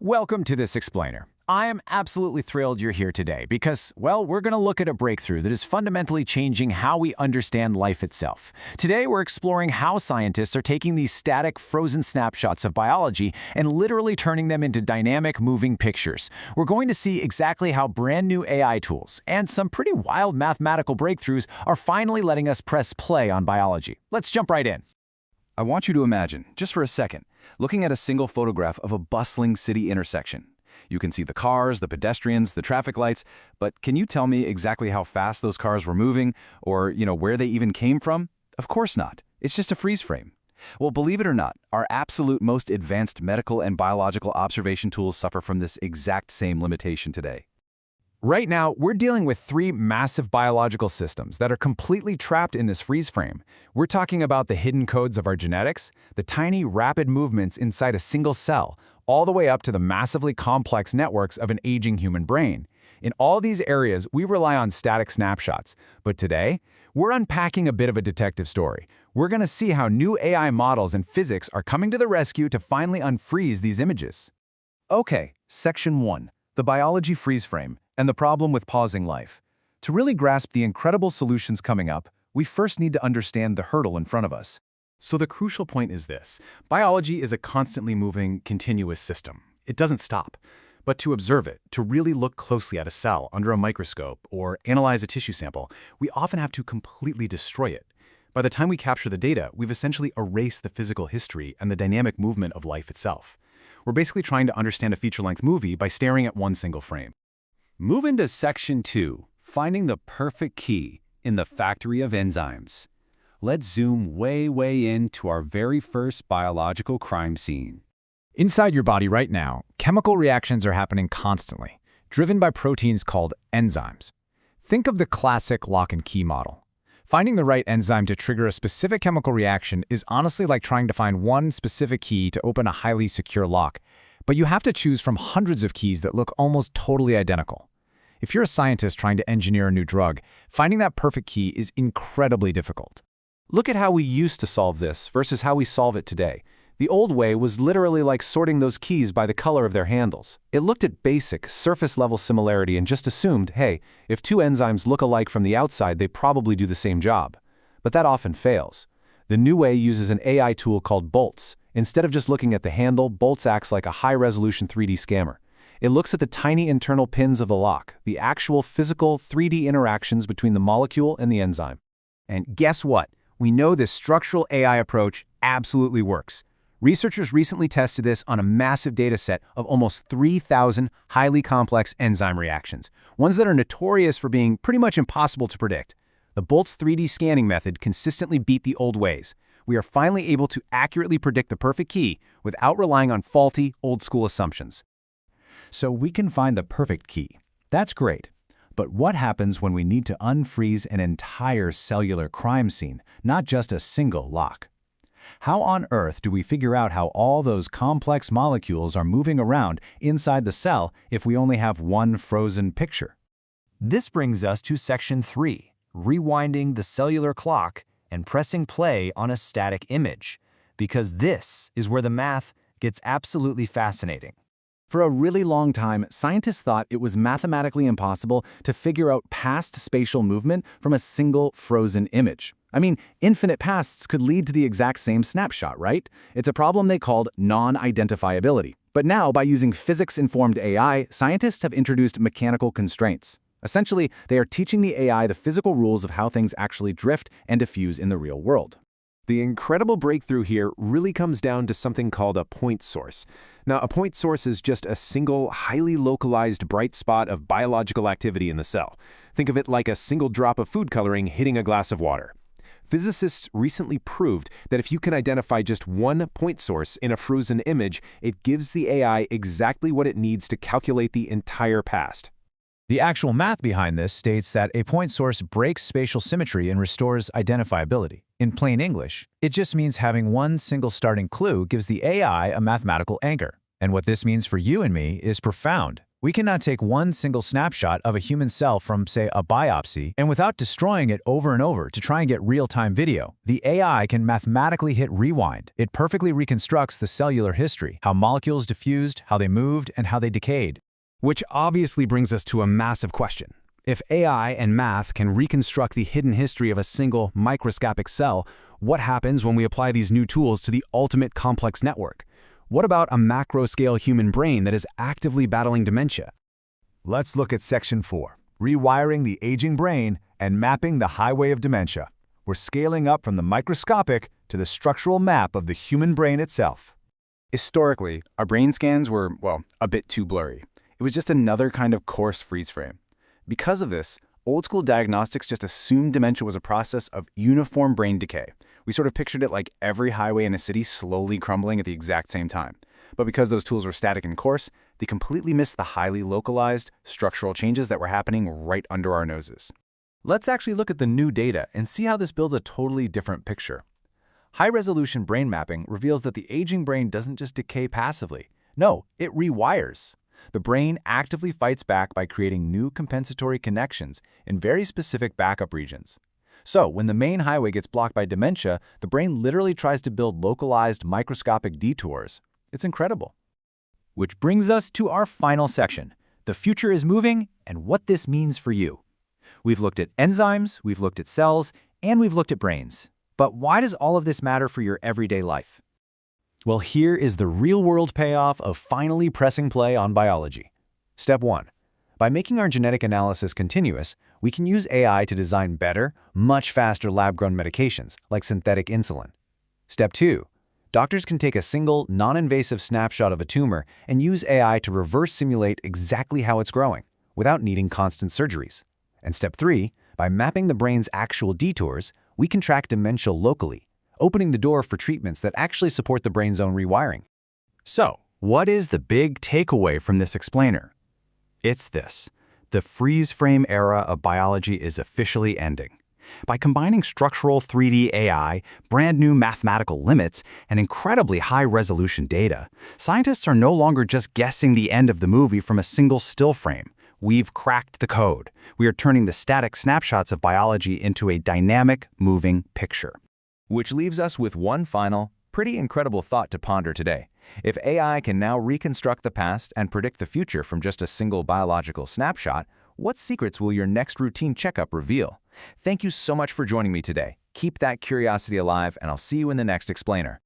Welcome to this explainer. I am absolutely thrilled you're here today because, well, we're going to look at a breakthrough that is fundamentally changing how we understand life itself. Today, we're exploring how scientists are taking these static, frozen snapshots of biology and literally turning them into dynamic, moving pictures. We're going to see exactly how brand new AI tools and some pretty wild mathematical breakthroughs are finally letting us press play on biology. Let's jump right in. I want you to imagine, just for a second, looking at a single photograph of a bustling city intersection. You can see the cars, the pedestrians, the traffic lights, but can you tell me exactly how fast those cars were moving, or, where they even came from? Of course not. It's just a freeze frame. Well, believe it or not, our absolute most advanced medical and biological observation tools suffer from this exact same limitation today. Right now, we're dealing with three massive biological systems that are completely trapped in this freeze frame. We're talking about the hidden codes of our genetics, the tiny, rapid movements inside a single cell, all the way up to the massively complex networks of an aging human brain. In all these areas, we rely on static snapshots. But today, we're unpacking a bit of a detective story. We're going to see how new AI models and physics are coming to the rescue to finally unfreeze these images. Okay, Section 1, the biology freeze frame and the problem with pausing life. To really grasp the incredible solutions coming up, we first need to understand the hurdle in front of us. So the crucial point is this. Biology is a constantly moving, continuous system. It doesn't stop. But to observe it, to really look closely at a cell under a microscope or analyze a tissue sample, we often have to completely destroy it. By the time we capture the data, we've essentially erased the physical history and the dynamic movement of life itself. We're basically trying to understand a feature-length movie by staring at one single frame. Move into Section 2, finding the perfect key in the factory of enzymes. Let's zoom way into our very first biological crime scene. Inside your body right now, chemical reactions are happening constantly, driven by proteins called enzymes. Think of the classic lock and key model. Finding the right enzyme to trigger a specific chemical reaction is honestly like trying to find one specific key to open a highly secure lock, but you have to choose from hundreds of keys that look almost totally identical. If you're a scientist trying to engineer a new drug, finding that perfect key is incredibly difficult. Look at how we used to solve this versus how we solve it today. The old way was literally like sorting those keys by the color of their handles. It looked at basic, surface-level similarity and just assumed, hey, if two enzymes look alike from the outside, they probably do the same job. But that often fails. The new way uses an AI tool called Bolts. Instead of just looking at the handle, Bolts acts like a high-resolution 3D scanner. It looks at the tiny internal pins of the lock, the actual physical 3D interactions between the molecule and the enzyme. And guess what? We know this structural AI approach absolutely works. Researchers recently tested this on a massive data set of almost 3,000 highly complex enzyme reactions, ones that are notorious for being pretty much impossible to predict. The Bolt's 3D scanning method consistently beat the old ways. We are finally able to accurately predict the perfect key without relying on faulty, old-school assumptions. So we can find the perfect key. That's great. But what happens when we need to unfreeze an entire cellular crime scene, not just a single lock? How on earth do we figure out how all those complex molecules are moving around inside the cell if we only have one frozen picture? This brings us to Section 3, rewinding the cellular clock and pressing play on a static image, because this is where the math gets absolutely fascinating. For a really long time, scientists thought it was mathematically impossible to figure out past spatial movement from a single frozen image. I mean, infinite pasts could lead to the exact same snapshot, right? It's a problem they called non-identifiability. But now, by using physics-informed AI, scientists have introduced mechanical constraints. Essentially, they are teaching the AI the physical rules of how things actually drift and diffuse in the real world. The incredible breakthrough here really comes down to something called a point source. Now, a point source is just a single, highly localized bright spot of biological activity in the cell. Think of it like a single drop of food coloring hitting a glass of water. Physicists recently proved that if you can identify just one point source in a frozen image, it gives the AI exactly what it needs to calculate the entire past. The actual math behind this states that a point source breaks spatial symmetry and restores identifiability. In plain English, it just means having one single starting clue gives the AI a mathematical anchor. And what this means for you and me is profound. We can now take one single snapshot of a human cell from, say, a biopsy, and without destroying it over and over to try and get real-time video, the AI can mathematically hit rewind. It perfectly reconstructs the cellular history, how molecules diffused, how they moved, and how they decayed. Which obviously brings us to a massive question. If AI and math can reconstruct the hidden history of a single microscopic cell, what happens when we apply these new tools to the ultimate complex network? What about a macro-scale human brain that is actively battling dementia? Let's look at Section 4, Rewiring the Aging Brain and Mapping the Highway of Dementia. We're scaling up from the microscopic to the structural map of the human brain itself. Historically, our brain scans were, well, a bit too blurry. It was just another kind of coarse freeze frame. Because of this, old-school diagnostics just assumed dementia was a process of uniform brain decay. We sort of pictured it like every highway in a city slowly crumbling at the exact same time. But because those tools were static and coarse, they completely missed the highly localized, structural changes that were happening right under our noses. Let's actually look at the new data and see how this builds a totally different picture. High-resolution brain mapping reveals that the aging brain doesn't just decay passively. No, it rewires. The brain actively fights back by creating new compensatory connections in very specific backup regions. So, when the main highway gets blocked by dementia, the brain literally tries to build localized microscopic detours. It's incredible. Which brings us to our final section, the future is moving and what this means for you. We've looked at enzymes, we've looked at cells, and we've looked at brains. But why does all of this matter for your everyday life? Well, here is the real-world payoff of finally pressing play on biology. Step 1. By making our genetic analysis continuous, we can use AI to design better, much faster lab-grown medications, like synthetic insulin. Step 2. Doctors can take a single, non-invasive snapshot of a tumor and use AI to reverse simulate exactly how it's growing, without needing constant surgeries. And Step 3. By mapping the brain's actual detours, we can track dementia locally, opening the door for treatments that actually support the brain's own rewiring. So, what is the big takeaway from this explainer? It's this. The freeze frame era of biology is officially ending. By combining structural 3D AI, brand new mathematical limits, and incredibly high-resolution data, scientists are no longer just guessing the end of the movie from a single still frame. We've cracked the code. We are turning the static snapshots of biology into a dynamic, moving picture. Which leaves us with one final, pretty incredible thought to ponder today. If AI can now reconstruct the past and predict the future from just a single biological snapshot, what secrets will your next routine checkup reveal? Thank you so much for joining me today. Keep that curiosity alive, and I'll see you in the next explainer.